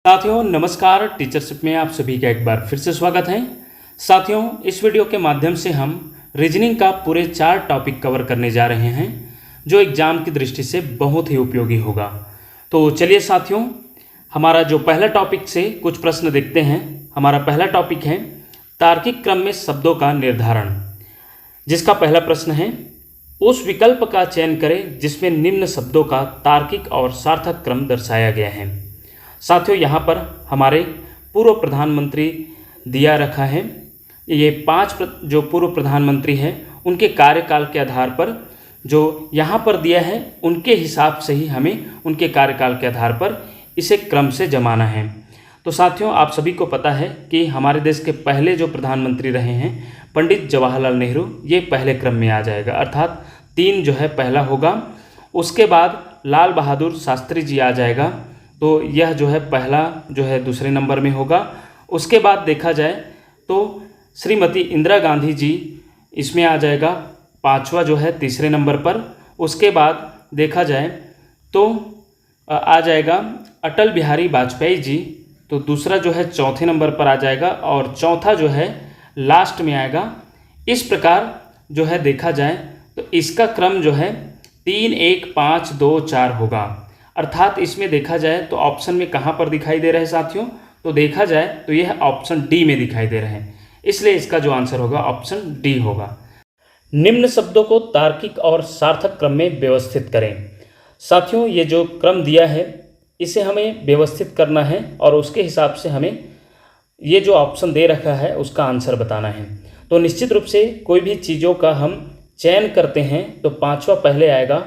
साथियों नमस्कार। टीचरशिप में आप सभी का एक बार फिर से स्वागत है। साथियों इस वीडियो के माध्यम से हम रीजनिंग का पूरे 4 टॉपिक कवर करने जा रहे हैं जो एग्जाम की दृष्टि से बहुत ही उपयोगी होगा। तो चलिए साथियों, हमारा जो पहला टॉपिक से कुछ प्रश्न देखते हैं। हमारा पहला टॉपिक है तार्किक क्रम में शब्दों का निर्धारण, जिसका पहला प्रश्न है उस विकल्प का चयन करें जिसमें निम्न शब्दों का तार्किक और सार्थक क्रम दर्शाया गया है। साथियों यहाँ पर हमारे पूर्व प्रधानमंत्री दिया रखा है। ये 5 जो पूर्व प्रधानमंत्री हैं उनके कार्यकाल के आधार पर जो यहाँ पर दिया है उनके हिसाब से ही हमें उनके कार्यकाल के आधार पर इसे क्रम से जमाना है। तो साथियों आप सभी को पता है कि हमारे देश के पहले जो प्रधानमंत्री रहे हैं पंडित जवाहरलाल नेहरू, ये पहले क्रम में आ जाएगा, अर्थात 3 जो है पहला होगा। उसके बाद लाल बहादुर शास्त्री जी आ जाएगा, तो यह जो है पहला जो है दूसरे नंबर में होगा। उसके बाद देखा जाए तो श्रीमती इंदिरा गांधी जी इसमें आ जाएगा, 5वां जो है तीसरे नंबर पर। उसके बाद देखा जाए तो आ जाएगा अटल बिहारी वाजपेयी जी, तो दूसरा जो है चौथे नंबर पर आ जाएगा और चौथा जो है लास्ट में आएगा। इस प्रकार जो है देखा जाए तो इसका क्रम जो है 3 1 5 2 4 होगा, अर्थात इसमें देखा जाए तो ऑप्शन में कहाँ पर दिखाई दे रहे हैं साथियों, तो देखा जाए तो यह ऑप्शन डी में दिखाई दे रहे हैं, इसलिए इसका जो आंसर होगा ऑप्शन डी होगा। निम्न शब्दों को तार्किक और सार्थक क्रम में व्यवस्थित करें। साथियों ये जो क्रम दिया है इसे हमें व्यवस्थित करना है और उसके हिसाब से हमें ये जो ऑप्शन दे रखा है उसका आंसर बताना है। तो निश्चित रूप से कोई भी चीज़ों का हम चयन करते हैं तो 5वां पहले आएगा,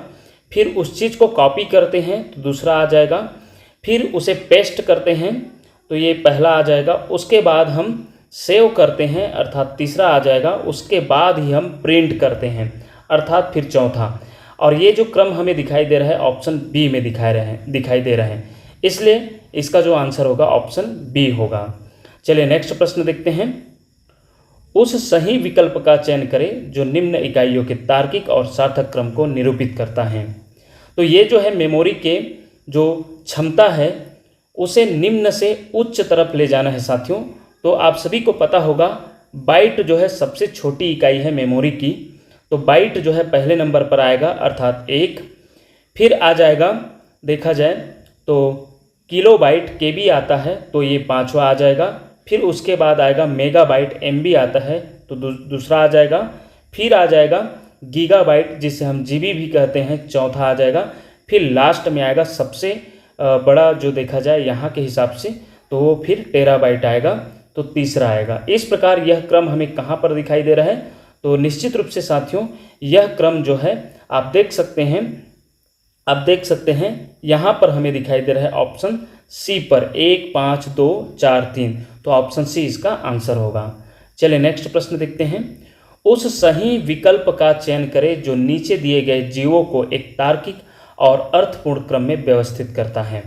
फिर उस चीज़ को कॉपी करते हैं तो दूसरा आ जाएगा, फिर उसे पेस्ट करते हैं तो ये पहला आ जाएगा। उसके बाद हम सेव करते हैं अर्थात तीसरा आ जाएगा। उसके बाद ही हम प्रिंट करते हैं अर्थात फिर चौथा। और ये जो क्रम हमें दिखाई दे रहा है ऑप्शन बी में दिखाई दे रहे हैं, इसलिए इसका जो आंसर होगा ऑप्शन बी होगा। चलिए नेक्स्ट प्रश्न देखते हैं। उस सही विकल्प का चयन करें जो निम्न इकाइयों के तार्किक और सार्थक क्रम को निरूपित करता है। तो ये जो है मेमोरी के जो क्षमता है उसे निम्न से उच्च तरफ ले जाना है साथियों। तो आप सभी को पता होगा बाइट जो है सबसे छोटी इकाई है मेमोरी की, तो बाइट जो है पहले नंबर पर आएगा अर्थात 1। फिर आ जाएगा देखा जाए तो किलोबाइट केबी आता है, तो ये 5वां आ जाएगा। फिर उसके बाद आएगा मेगाबाइट एमबी आता है, तो दूसरा आ जाएगा। फिर आ जाएगा गीगाबाइट जिसे हम जीबी भी कहते हैं, चौथा आ जाएगा। फिर लास्ट में आएगा सबसे बड़ा जो देखा जाए यहाँ के हिसाब से तो वो फिर टेराबाइट आएगा, तो तीसरा आएगा। इस प्रकार यह क्रम हमें कहाँ पर दिखाई दे रहा है, तो निश्चित रूप से साथियों यह क्रम जो है आप देख सकते हैं यहाँ पर हमें दिखाई दे रहा है ऑप्शन सी पर 1 5 2 4 3, तो ऑप्शन सी इसका आंसर होगा। चलिए नेक्स्ट प्रश्न देखते हैं। उस सही विकल्प का चयन करें जो नीचे दिए गए जीवों को एक तार्किक और अर्थपूर्ण क्रम में व्यवस्थित करता है।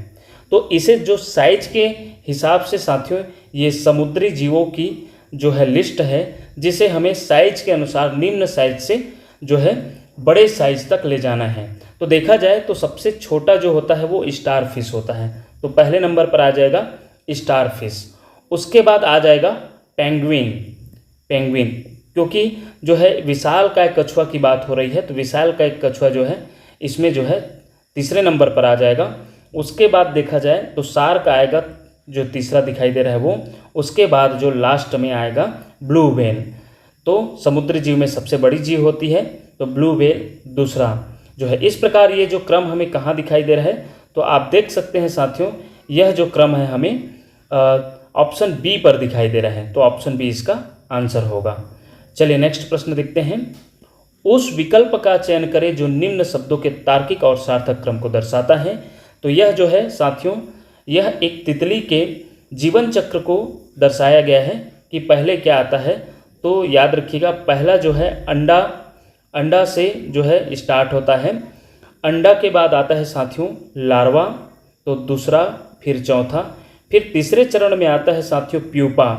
तो इसे जो साइज के हिसाब से साथियों ये समुद्री जीवों की जो है लिस्ट है, जिसे हमें साइज के अनुसार निम्न साइज से जो है बड़े साइज तक ले जाना है। तो देखा जाए तो सबसे छोटा जो होता है वो स्टार फिश होता है, तो पहले नंबर पर आ जाएगा स्टार फिश। उसके बाद आ जाएगा पेंगुइन, क्योंकि जो है विशालकाय कछुआ की बात हो रही है, तो विशालकाय कछुआ जो है इसमें जो है तीसरे नंबर पर आ जाएगा। उसके बाद देखा जाए तो शार्क आएगा जो तीसरा दिखाई दे रहा है वो। उसके बाद जो लास्ट में आएगा ब्लू व्हेल, तो समुद्री जीव में सबसे बड़ी जीव होती है, तो ब्लू व्हेल दूसरा जो है। इस प्रकार ये जो क्रम हमें कहाँ दिखाई दे रहा है, तो आप देख सकते हैं साथियों यह जो क्रम है हमें ऑप्शन बी पर दिखाई दे रहा है, तो ऑप्शन बी इसका आंसर होगा। चलिए नेक्स्ट प्रश्न देखते हैं। उस विकल्प का चयन करें जो निम्न शब्दों के तार्किक और सार्थक क्रम को दर्शाता है। तो यह जो है साथियों यह एक तितली के जीवन चक्र को दर्शाया गया है कि पहले क्या आता है, तो याद रखिएगा पहला जो है अंडा से जो है स्टार्ट होता है। अंडा के बाद आता है साथियों लार्वा, तो दूसरा फिर चौथा, फिर तीसरे चरण में आता है साथियों प्यूपा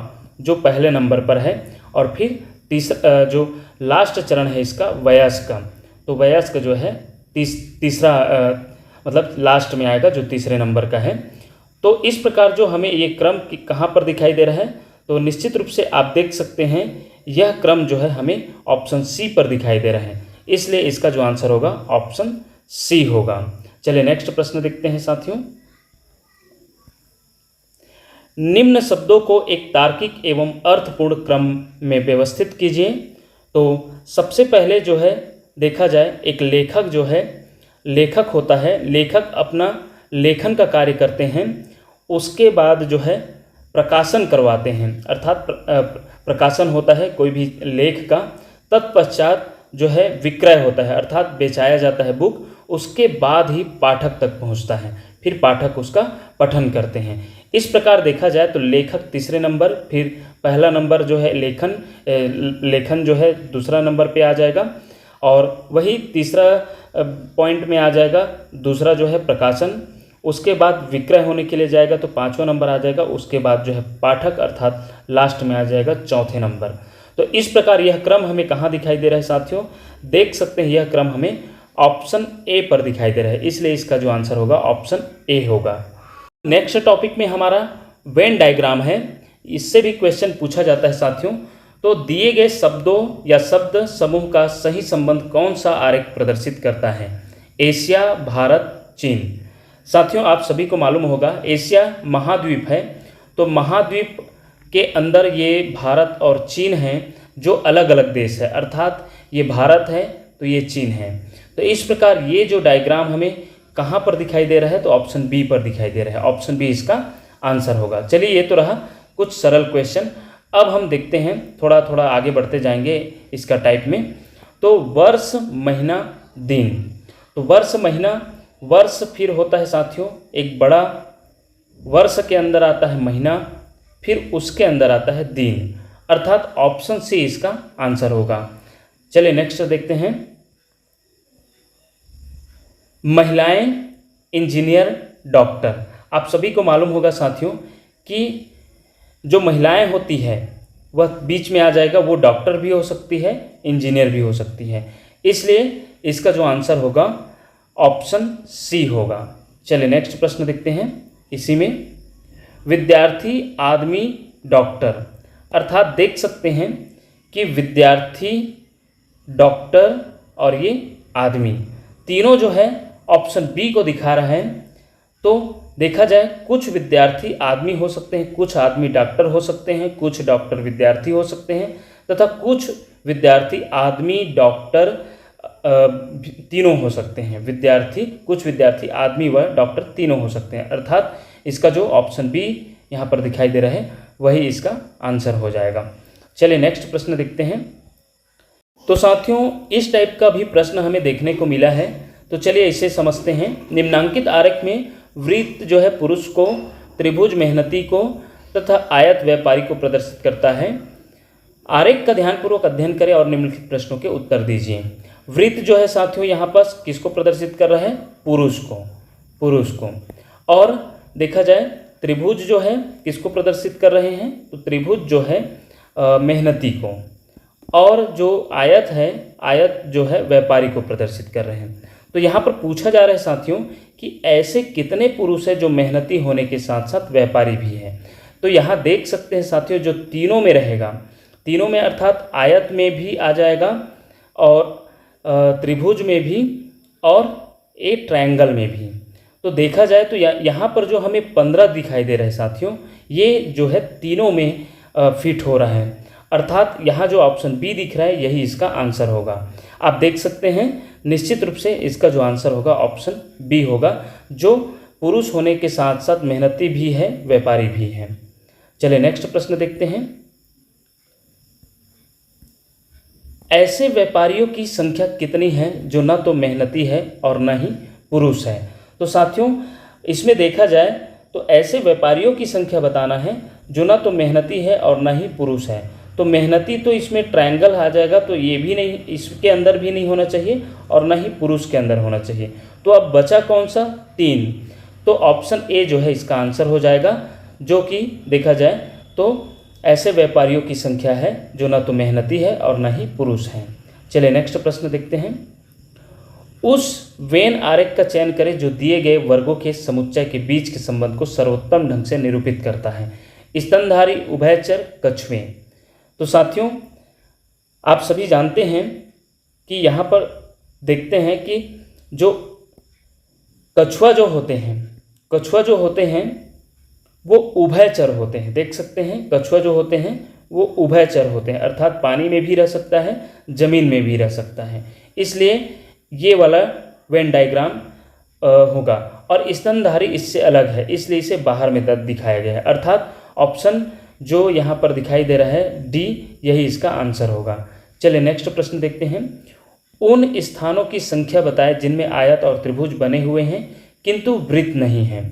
जो पहले नंबर पर है, और फिर तीसरा जो लास्ट चरण है इसका वयस्क, तो वयस्क जो है तीसरा मतलब लास्ट में आएगा जो तीसरे नंबर का है। तो इस प्रकार जो हमें ये क्रम कहाँ पर दिखाई दे रहा है, तो निश्चित रूप से आप देख सकते हैं यह क्रम जो है हमें ऑप्शन सी पर दिखाई दे रहा है, इसलिए इसका जो आंसर होगा ऑप्शन सी होगा। चलिए नेक्स्ट प्रश्न देखते हैं साथियों। निम्न शब्दों को एक तार्किक एवं अर्थपूर्ण क्रम में व्यवस्थित कीजिए। तो सबसे पहले जो है देखा जाए, एक लेखक जो है, लेखक होता है, लेखक अपना लेखन का कार्य करते हैं, उसके बाद जो है प्रकाशन करवाते हैं, अर्थात प्रकाशन होता है कोई भी लेख का, तत्पश्चात जो है विक्रय होता है, अर्थात बेचाया जाता है बुक, उसके बाद ही पाठक तक पहुंचता है, फिर पाठक उसका पठन करते हैं। इस प्रकार देखा जाए तो लेखक तीसरे नंबर, फिर पहला नंबर जो है लेखन जो है दूसरा नंबर पे आ जाएगा, और वही तीसरा पॉइंट में आ जाएगा दूसरा जो है प्रकाशन, उसके बाद विक्रय होने के लिए जाएगा तो पाँचवां नंबर आ जाएगा, उसके बाद जो है पाठक अर्थात लास्ट में आ जाएगा चौथे नंबर। तो इस प्रकार यह क्रम हमें कहाँ दिखाई दे रहा है साथियों, देख सकते हैं यह क्रम हमें ऑप्शन ए पर दिखाई दे रहा है, इसलिए इसका जो आंसर होगा ऑप्शन ए होगा। नेक्स्ट टॉपिक में हमारा वेन डायग्राम है, इससे भी क्वेश्चन पूछा जाता है साथियों। तो दिए गए शब्दों या शब्द समूह का सही संबंध कौन सा आरेख प्रदर्शित करता है, एशिया, भारत, चीन। साथियों आप सभी को मालूम होगा एशिया महाद्वीप है, तो महाद्वीप के अंदर ये भारत और चीन हैं जो अलग अलग देश है, अर्थात ये भारत है तो ये चीन है। तो इस प्रकार ये जो डायग्राम हमें कहाँ पर दिखाई दे रहा है, तो ऑप्शन बी पर दिखाई दे रहा है, ऑप्शन बी इसका आंसर होगा। चलिए ये तो रहा कुछ सरल क्वेश्चन। अब हम देखते हैं, थोड़ा थोड़ा आगे बढ़ते जाएंगे इसका टाइप में। तो वर्ष, महीना, दिन। तो वर्ष, महीना, वर्ष फिर होता है साथियों एक बड़ा, वर्ष के अंदर आता है महीना, फिर उसके अंदर आता है दिन, अर्थात ऑप्शन सी इसका आंसर होगा। चलिए नेक्स्ट देखते हैं। महिलाएं, इंजीनियर, डॉक्टर। आप सभी को मालूम होगा साथियों कि जो महिलाएं होती है वह बीच में आ जाएगा, वो डॉक्टर भी हो सकती है, इंजीनियर भी हो सकती है, इसलिए इसका जो आंसर होगा ऑप्शन सी होगा। चलिए नेक्स्ट प्रश्न देखते हैं। इसी में विद्यार्थी, आदमी, डॉक्टर, अर्थात देख सकते हैं कि विद्यार्थी, डॉक्टर और ये आदमी तीनों जो है ऑप्शन बी को दिखा रहा है। तो देखा जाए कुछ विद्यार्थी आदमी हो सकते हैं, कुछ आदमी डॉक्टर हो सकते हैं, कुछ डॉक्टर विद्यार्थी हो सकते हैं, तथा कुछ विद्यार्थी आदमी, डॉक्टर तीनों हो सकते हैं। कुछ विद्यार्थी आदमी व डॉक्टर तीनों हो सकते हैं, अर्थात इसका जो ऑप्शन बी यहाँ पर दिखाई दे रहा है वही इसका आंसर हो जाएगा। चलिए नेक्स्ट प्रश्न देखते हैं। तो साथियों इस टाइप का भी प्रश्न हमें देखने को मिला है, तो चलिए इसे समझते हैं। निम्नांकित आरेख में वृत्त जो है पुरुष को, त्रिभुज मेहनती को तथा आयत व्यापारी को प्रदर्शित करता है। आरेख का ध्यानपूर्वक अध्ययन करें और निम्नलिखित प्रश्नों के उत्तर दीजिए। वृत्त जो है साथियों यहाँ पर किसको प्रदर्शित कर रहा है, पुरुष को। और देखा जाए त्रिभुज जो है किसको प्रदर्शित कर रहे हैं, तो त्रिभुज जो है मेहनती को, और जो आयत है, आयत जो है व्यापारी को प्रदर्शित कर रहे हैं। तो यहाँ पर पूछा जा रहा है साथियों कि ऐसे कितने पुरुष हैं जो मेहनती होने के साथ साथ व्यापारी भी है। तो यहाँ देख सकते हैं साथियों जो तीनों में रहेगा, तीनों में अर्थात आयत में भी आ जाएगा और त्रिभुज में भी और एक ट्रायंगल में भी। तो देखा जाए तो यहाँ पर जो हमें 15 दिखाई दे रहे हैं साथियों, ये जो है तीनों में फिट हो रहा है, अर्थात यहाँ जो ऑप्शन बी दिख रहा है यही इसका आंसर होगा। आप देख सकते हैं निश्चित रूप से इसका जो आंसर होगा ऑप्शन बी होगा, जो पुरुष होने के साथ साथ मेहनती भी है, व्यापारी भी है। चलिए नेक्स्ट प्रश्न देखते हैं। ऐसे व्यापारियों की संख्या कितनी है जो न तो मेहनती है और न ही पुरुष है। तो साथियों इसमें देखा जाए तो ऐसे व्यापारियों की संख्या बताना है जो न तो मेहनती है और न ही पुरुष है। तो मेहनती तो इसमें ट्रायंगल आ जाएगा, तो ये भी नहीं, इसके अंदर भी नहीं होना चाहिए और न ही पुरुष के अंदर होना चाहिए। तो अब बचा कौन सा, 3। तो ऑप्शन ए जो है इसका आंसर हो जाएगा, जो कि देखा जाए तो ऐसे व्यापारियों की संख्या है जो न तो मेहनती है और न ही पुरुष हैं। चलिए नेक्स्ट प्रश्न देखते हैं। उस वेन आरेख का चयन करें जो दिए गए वर्गों के समुच्चय के बीच के संबंध को सर्वोत्तम ढंग से निरूपित करता है। स्तनधारी उभयचर कछुए। तो साथियों, आप सभी जानते हैं कि यहाँ पर देखते हैं कि जो कछुआ जो होते हैं वो उभयचर होते हैं। देख सकते हैं कछुआ जो होते हैं वो उभयचर होते हैं, अर्थात पानी में भी रह सकता है, जमीन में भी रह सकता है। इसलिए ये वाला वेन डायग्राम होगा। और स्तनधारी इससे अलग है, इसलिए इसे बाहर में दिखाया गया है, अर्थात ऑप्शन जो यहाँ पर दिखाई दे रहा है डी, यही इसका आंसर होगा। चलिए नेक्स्ट प्रश्न देखते हैं। उन स्थानों की संख्या बताएं जिनमें आयत और त्रिभुज बने हुए हैं किंतु वृत्त नहीं है।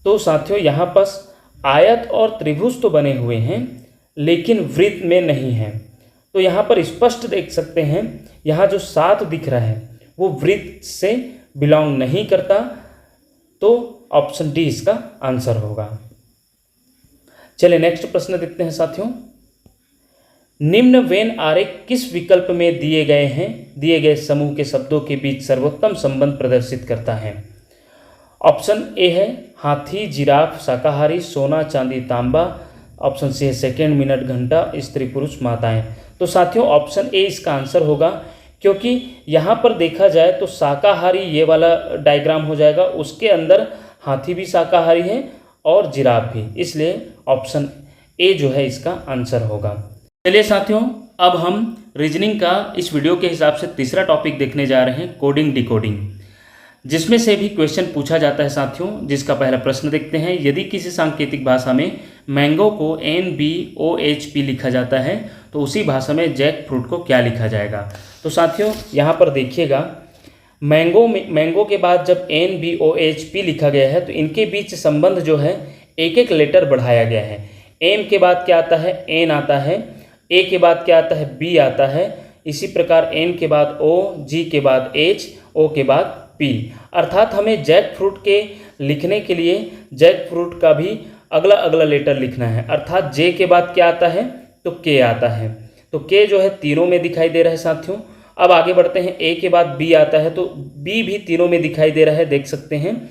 तो साथियों, यहाँ पर आयत और त्रिभुज तो बने हुए हैं लेकिन वृत्त में नहीं है। तो यहाँ पर स्पष्ट देख सकते हैं, यहाँ जो 7 दिख रहा है वो वृत्त से बिलोंग नहीं करता, तो ऑप्शन डी इसका आंसर होगा। चलिए नेक्स्ट प्रश्न देखते हैं साथियों। निम्न वेन आरेख किस विकल्प में दिए गए समूह के शब्दों के बीच सर्वोत्तम संबंध प्रदर्शित करता है। ऑप्शन ए है हाथी, जिराफ, शाकाहारी, सोना, चांदी, तांबा। ऑप्शन सी है सेकेंड, मिनट, घंटा, स्त्री, पुरुष, माताएं। तो साथियों, ऑप्शन ए इसका आंसर होगा, क्योंकि यहाँ पर देखा जाए तो शाकाहारी ये वाला डायग्राम हो जाएगा, उसके अंदर हाथी भी शाकाहारी है और जिराफ भी, इसलिए ऑप्शन ए जो है इसका आंसर होगा। चलिए साथियों, अब हम रीजनिंग का इस वीडियो के हिसाब से तीसरा टॉपिक देखने जा रहे हैं, कोडिंग डिकोडिंग, जिसमें से भी क्वेश्चन पूछा जाता है साथियों। जिसका पहला प्रश्न देखते हैं। यदि किसी सांकेतिक भाषा में मैंगो को NBOHP लिखा जाता है तो उसी भाषा में जैक फ्रूट को क्या लिखा जाएगा। तो साथियों, यहाँ पर देखिएगा, मैंगो के बाद जब NBOHP लिखा गया है तो इनके बीच संबंध जो है एक एक लेटर बढ़ाया गया है। एम के बाद क्या आता है, एन आता है, ए के बाद क्या आता है, बी आता है, इसी प्रकार एन के बाद ओ, जी के बाद एच, ओ के बाद पी। अर्थात हमें जैक फ्रूट के लिखने के लिए जैक फ्रूट का भी अगला अगला लेटर लिखना है। अर्थात जे के बाद क्या आता है, तो के आता है, तो के जो है तीनों में दिखाई दे रहा है साथियों। अब आगे बढ़ते हैं, ए के बाद बी आता है तो बी भी तीनों में दिखाई दे रहा है, देख सकते हैं।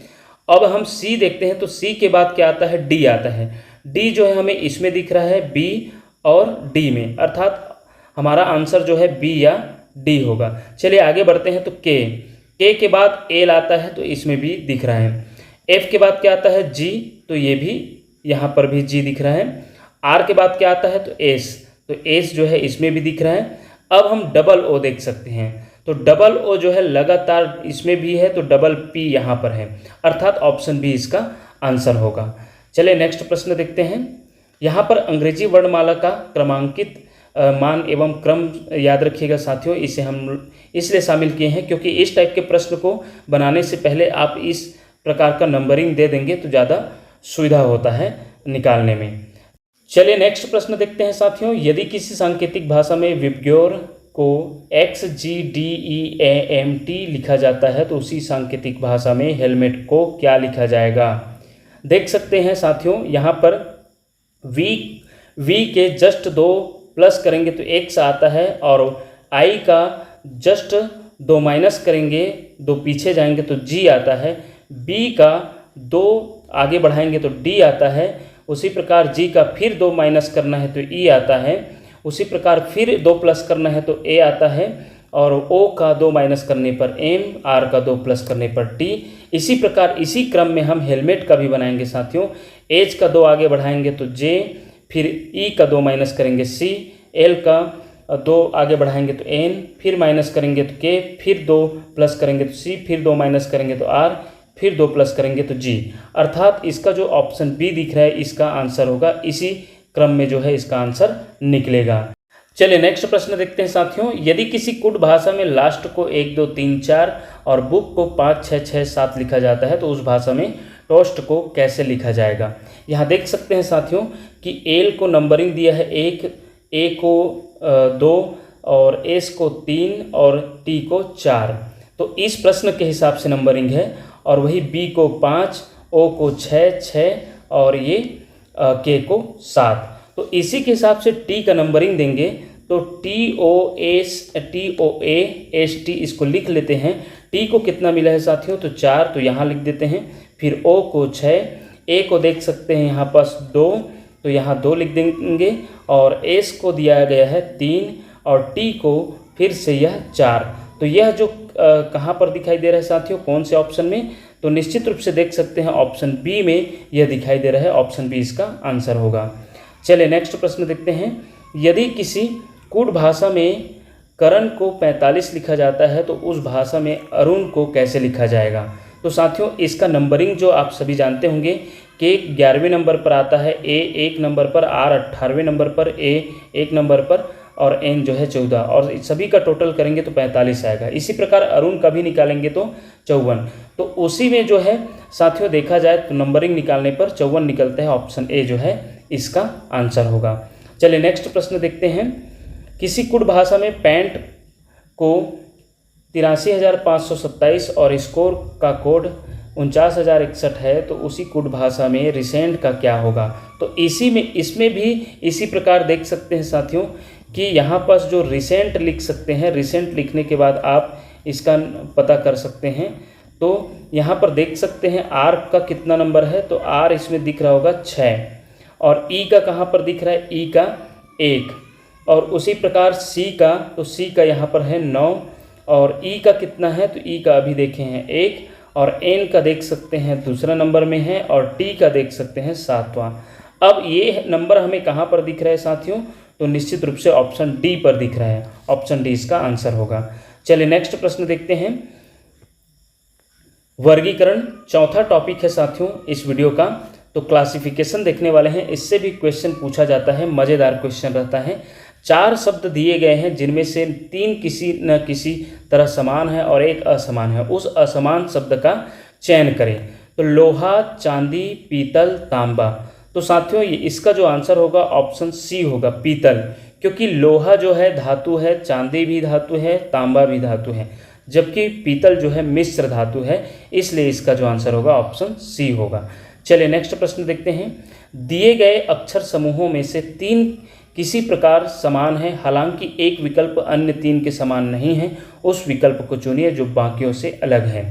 अब हम सी देखते हैं तो सी के बाद क्या आता है, डी आता है। डी जो है हमें इसमें दिख रहा है, बी और डी में, अर्थात हमारा आंसर जो है बी या डी होगा। चलिए आगे बढ़ते हैं तो के के बाद एल आता है तो इसमें भी दिख रहा है। एफ के बाद क्या आता है, जी, तो ये भी यहाँ पर भी जी दिख रहा है। आर के बाद क्या आता है, तो एस, तो एस जो है इसमें भी दिख रहा है। अब हम डबल ओ देख सकते हैं, तो डबल ओ जो है लगातार इसमें भी है, तो डबल पी यहाँ पर है, अर्थात ऑप्शन बी इसका आंसर होगा। चलिए नेक्स्ट प्रश्न देखते हैं। यहाँ पर अंग्रेजी वर्णमाला का क्रमांकित मान एवं क्रम याद रखिएगा साथियों, इसे हम इसलिए शामिल किए हैं क्योंकि इस टाइप के प्रश्न को बनाने से पहले आप इस प्रकार का नंबरिंग दे देंगे तो ज़्यादा सुविधा होता है निकालने में। चलिए नेक्स्ट प्रश्न देखते हैं साथियों। यदि किसी सांकेतिक भाषा में विबग्योर को XGDEAMT लिखा जाता है तो उसी सांकेतिक भाषा में हेलमेट को क्या लिखा जाएगा। देख सकते हैं साथियों, यहाँ पर वी के जस्ट 2 प्लस करेंगे तो x आता है, और I का जस्ट 2 माइनस करेंगे, 2 पीछे जाएंगे तो G आता है। B का 2 आगे बढ़ाएंगे तो D आता है। उसी प्रकार G का फिर 2 माइनस करना है तो E आता है। उसी प्रकार फिर 2 प्लस करना है तो A आता है, और O का 2 माइनस करने पर M, R का 2 प्लस करने पर T। इसी प्रकार इसी क्रम में हम हेलमेट का भी बनाएंगे साथियों। H का 2 आगे बढ़ाएंगे तो J, फिर E का 2 माइनस करेंगे C, L का 2 आगे बढ़ाएंगे तो N, फिर माइनस करेंगे तो K, फिर 2 प्लस करेंगे तो C, फिर 2 माइनस करेंगे तो R, फिर 2 प्लस करेंगे तो G। अर्थात इसका जो ऑप्शन बी दिख रहा है इसका आंसर होगा, इसी क्रम में जो है इसका आंसर निकलेगा। चलिए नेक्स्ट प्रश्न देखते हैं साथियों। यदि किसी कुड भाषा में लास्ट को 1 2 3 4 और बुक को 5 6 6 7 लिखा जाता है तो उस भाषा में टोस्ट को कैसे लिखा जाएगा। यहाँ देख सकते हैं साथियों कि एल को नंबरिंग दिया है 1, ए को 2 और एस को 3 और टी को 4, तो इस प्रश्न के हिसाब से नंबरिंग है। और वही बी को 5, ओ को 6 6 और ये के को 7, तो इसी के हिसाब से टी का नंबरिंग देंगे तो TOAST इसको लिख लेते हैं। T को कितना मिला है साथियों, तो 4, तो यहाँ लिख देते हैं। फिर O को 6, A को देख सकते हैं यहाँ पास 2, तो यहाँ 2 लिख देंगे। और S को दिया गया है 3 और T को फिर से यह 4। तो यह जो कहाँ पर दिखाई दे रहा है साथियों, कौन से ऑप्शन में, तो निश्चित रूप से देख सकते हैं ऑप्शन बी में यह दिखाई दे रहा है। ऑप्शन बी इसका आंसर होगा। चलिए नेक्स्ट प्रश्न देखते हैं। यदि किसी कूट भाषा में करण को 45 लिखा जाता है तो उस भाषा में अरुण को कैसे लिखा जाएगा। तो साथियों इसका नंबरिंग जो आप सभी जानते होंगे कि 11वें नंबर पर आता है, ए 1 नंबर पर, आर 18वें नंबर पर, ए 1 नंबर पर और एन जो है 14, और सभी का टोटल करेंगे तो 45 आएगा। इसी प्रकार अरुण का भी निकालेंगे तो 54। तो उसी में जो है साथियों देखा जाए तो नंबरिंग निकालने पर 54 निकलता है। ऑप्शन ए जो है इसका आंसर होगा। चलिए नेक्स्ट प्रश्न देखते हैं। किसी कुट भाषा में पैंट को 83,527 और स्कोर का कोड 49,061 है, तो उसी कुट भाषा में रिसेंट का क्या होगा। तो इसमें भी इसी प्रकार देख सकते हैं साथियों कि यहाँ पास जो रिसेंट लिख सकते हैं, रिसेंट लिखने के बाद आप इसका पता कर सकते हैं। तो यहाँ पर देख सकते हैं आर का कितना नंबर है, तो आर इसमें दिख रहा होगा 6 और ई का कहाँ पर दिख रहा है, ई का 1, और उसी प्रकार सी का, तो सी का यहाँ पर है 9 और ई का कितना है, तो ई का अभी देखे हैं 1 और एन का देख सकते हैं दूसरा नंबर में है और टी का देख सकते हैं 7वां। अब ये नंबर हमें कहाँ पर दिख रहा है साथियों, तो निश्चित रूप से ऑप्शन डी पर दिख रहा है। ऑप्शन डी इसका आंसर होगा। चलिए नेक्स्ट प्रश्न देखते हैं। वर्गीकरण चौथा टॉपिक है साथियों इस वीडियो का। तो क्लासिफिकेशन देखने वाले हैं, इससे भी क्वेश्चन पूछा जाता है, मज़ेदार क्वेश्चन रहता है। 4 शब्द दिए गए हैं जिनमें से 3 किसी न किसी तरह समान है और 1 असमान है। उस असमान शब्द का चयन करें। तो लोहा, चांदी, पीतल, तांबा। तो साथियों इसका जो आंसर होगा ऑप्शन सी होगा, पीतल, क्योंकि लोहा जो है धातु है, चांदी भी धातु है, तांबा भी धातु है, जबकि पीतल जो है मिश्र धातु है, इसलिए इसका जो आंसर होगा ऑप्शन सी होगा। चलिए नेक्स्ट प्रश्न देखते हैं। दिए गए अक्षर समूहों में से 3 किसी प्रकार समान है, हालांकि एक विकल्प अन्य 3 के समान नहीं है, उस विकल्प को चुनिए जो बाकियों से अलग है।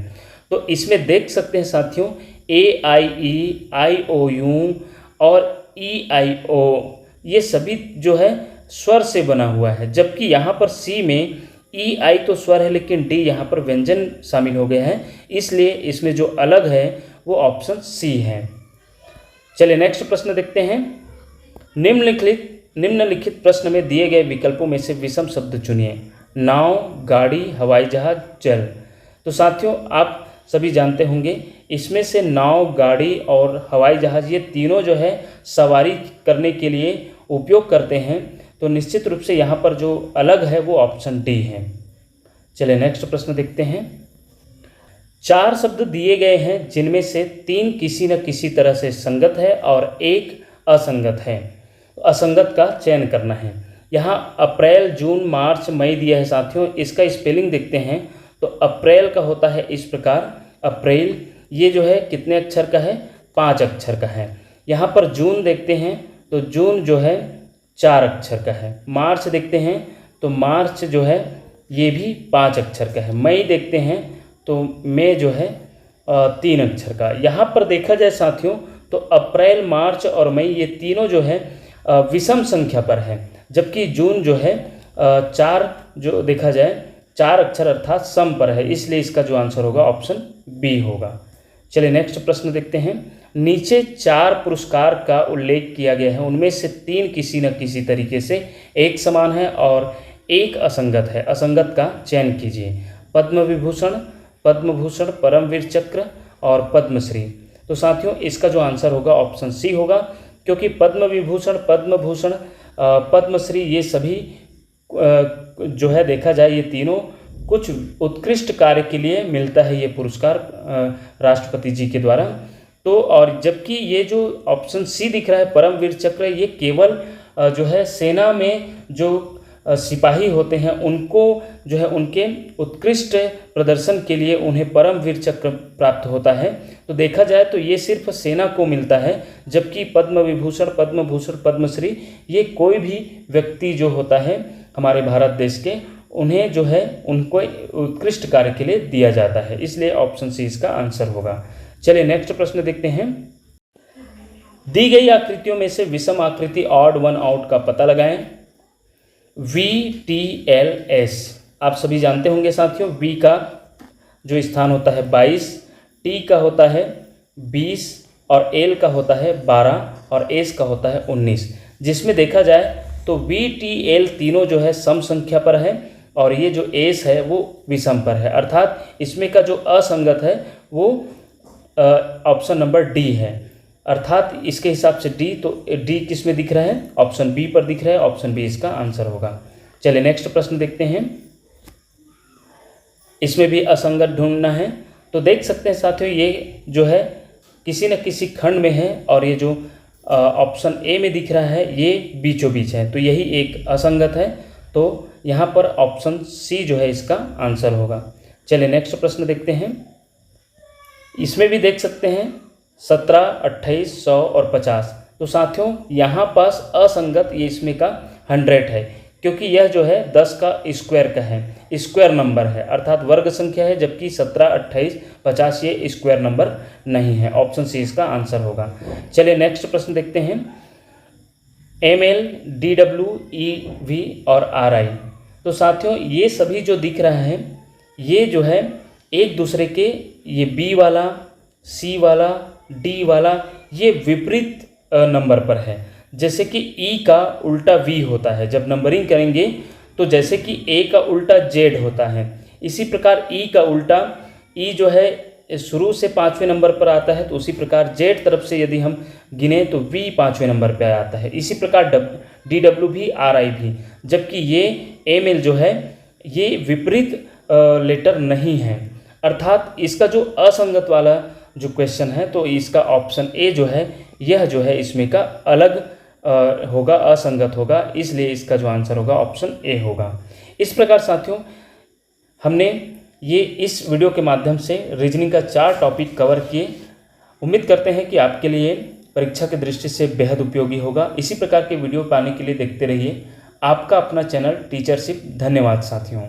तो इसमें देख सकते हैं साथियों ए आई ई, आई ओ यू और ई आई ओ, ये सभी जो है स्वर से बना हुआ है, जबकि यहाँ पर सी में ई आई तो स्वर है लेकिन डी यहाँ पर व्यंजन शामिल हो गया है, इसलिए इसमें जो अलग है वो ऑप्शन सी है। चलिए नेक्स्ट प्रश्न देखते हैं। निम्नलिखित प्रश्न में दिए गए विकल्पों में से विषम शब्द चुनिए। नाव, गाड़ी, हवाई जहाज, जल। तो साथियों आप सभी जानते होंगे इसमें से नाव, गाड़ी और हवाई जहाज ये तीनों जो है सवारी करने के लिए उपयोग करते हैं, तो निश्चित रूप से यहाँ पर जो अलग है वो ऑप्शन डी है। चलिए नेक्स्ट प्रश्न देखते हैं। 4 शब्द दिए गए हैं जिनमें से 3 किसी न किसी तरह से संगत है और 1 असंगत है। असंगत का चयन करना है। यहाँ अप्रैल, जून, मार्च, मई दिया है साथियों। इसका स्पेलिंग देखते हैं तो अप्रैल का होता है इस प्रकार, अप्रैल, ये जो है कितने अक्षर का है, 5 अक्षर का है। यहाँ पर जून देखते हैं तो जून जो है 4 अक्षर का है। मार्च देखते हैं तो मार्च जो है ये भी 5 अक्षर का है। मई देखते हैं तो मई जो है 3 अक्षर का। यहाँ पर देखा जाए साथियों तो अप्रैल, मार्च और मई ये तीनों जो है विषम संख्या पर है, जबकि जून जो है 4 जो देखा जाए 4 अक्षर अर्थात सम पर है, इसलिए इसका जो आंसर होगा ऑप्शन बी होगा। चलिए नेक्स्ट प्रश्न देखते हैं। नीचे 4 पुरस्कार का उल्लेख किया गया है, उनमें से 3 किसी न किसी तरीके से एक समान है और 1 असंगत है। असंगत का चयन कीजिए। पद्म विभूषण, पद्मभूषण, परमवीर चक्र और पद्मश्री। तो साथियों इसका जो आंसर होगा ऑप्शन सी होगा, क्योंकि पद्म विभूषण, पद्मभूषण, पद्मश्री ये सभी जो है देखा जाए ये तीनों कुछ उत्कृष्ट कार्य के लिए मिलता है ये पुरस्कार राष्ट्रपति जी के द्वारा। तो और जबकि ये जो ऑप्शन सी दिख रहा है परमवीर चक्र, ये केवल जो है सेना में जो सिपाही होते हैं उनको जो है उनके उत्कृष्ट प्रदर्शन के लिए उन्हें परमवीर चक्र प्राप्त होता है। तो देखा जाए तो ये सिर्फ सेना को मिलता है, जबकि पद्म विभूषण, पद्मभूषण, पद्मश्री ये कोई भी व्यक्ति जो होता है हमारे भारत देश के, उन्हें जो है उनको उत्कृष्ट कार्य के लिए दिया जाता है, इसलिए ऑप्शन सी इसका आंसर होगा। चलिए नेक्स्ट प्रश्न देखते हैं। दी गई आकृतियों में से विषम आकृति ऑड वन आउट का पता लगाएं। VTLS आप सभी जानते होंगे साथियों, V का जो स्थान होता है 22, T का होता है 20 और L का होता है 12 और S का होता है 19। जिसमें देखा जाए तो VTL तीनों जो है सम संख्या पर है और ये जो S है वो विषम पर है, अर्थात इसमें का जो असंगत है वो ऑप्शन नंबर D है, अर्थात इसके हिसाब से D, तो D किस में दिख रहा है, ऑप्शन बी पर दिख रहा है, ऑप्शन बी इसका आंसर होगा। चलिए नेक्स्ट प्रश्न देखते हैं। इसमें भी असंगत ढूंढना है, तो देख सकते हैं साथियों ये जो है किसी न किसी खंड में है और ये जो ऑप्शन ए में दिख रहा है ये बीचों बीच है, तो यही एक असंगत है, तो यहाँ पर ऑप्शन सी जो है इसका आंसर होगा। चलिए नेक्स्ट प्रश्न देखते हैं। इसमें भी देख सकते हैं 17, 28, 100 और 50, तो साथियों यहाँ पास असंगत ये इसमें का 100 है, क्योंकि यह जो है 10 का स्क्वायर का है, स्क्वायर नंबर है, अर्थात वर्ग संख्या है, जबकि 17, 28, 50 ये स्क्वायर नंबर नहीं है, ऑप्शन सी इसका आंसर होगा। चलिए नेक्स्ट प्रश्न देखते हैं। ML, DW, EV और RI, तो साथियों ये सभी जो दिख रहा है ये जो है एक दूसरे के, ये B वाला, C वाला, D वाला ये विपरीत नंबर पर है। जैसे कि E का उल्टा V होता है, जब नंबरिंग करेंगे तो जैसे कि A का उल्टा Z होता है, इसी प्रकार E का उल्टा, E जो है शुरू से 5वें नंबर पर आता है, तो उसी प्रकार Z तरफ से यदि हम गिने तो V 5वें नंबर पर आता है, इसी प्रकार DW भी RI भी, जबकि ये ML जो है ये विपरीत लेटर नहीं है, अर्थात इसका जो असंगत वाला जो क्वेश्चन है तो इसका ऑप्शन ए जो है यह जो है इसमें का अलग होगा, असंगत होगा, इसलिए इसका जो आंसर होगा ऑप्शन ए होगा। इस प्रकार साथियों हमने ये इस वीडियो के माध्यम से रीजनिंग का 4 टॉपिक कवर किए। उम्मीद करते हैं कि आपके लिए परीक्षा की दृष्टि से बेहद उपयोगी होगा। इसी प्रकार के वीडियो पाने के लिए देखते रहिए आपका अपना चैनल टीचरशिप। धन्यवाद साथियों।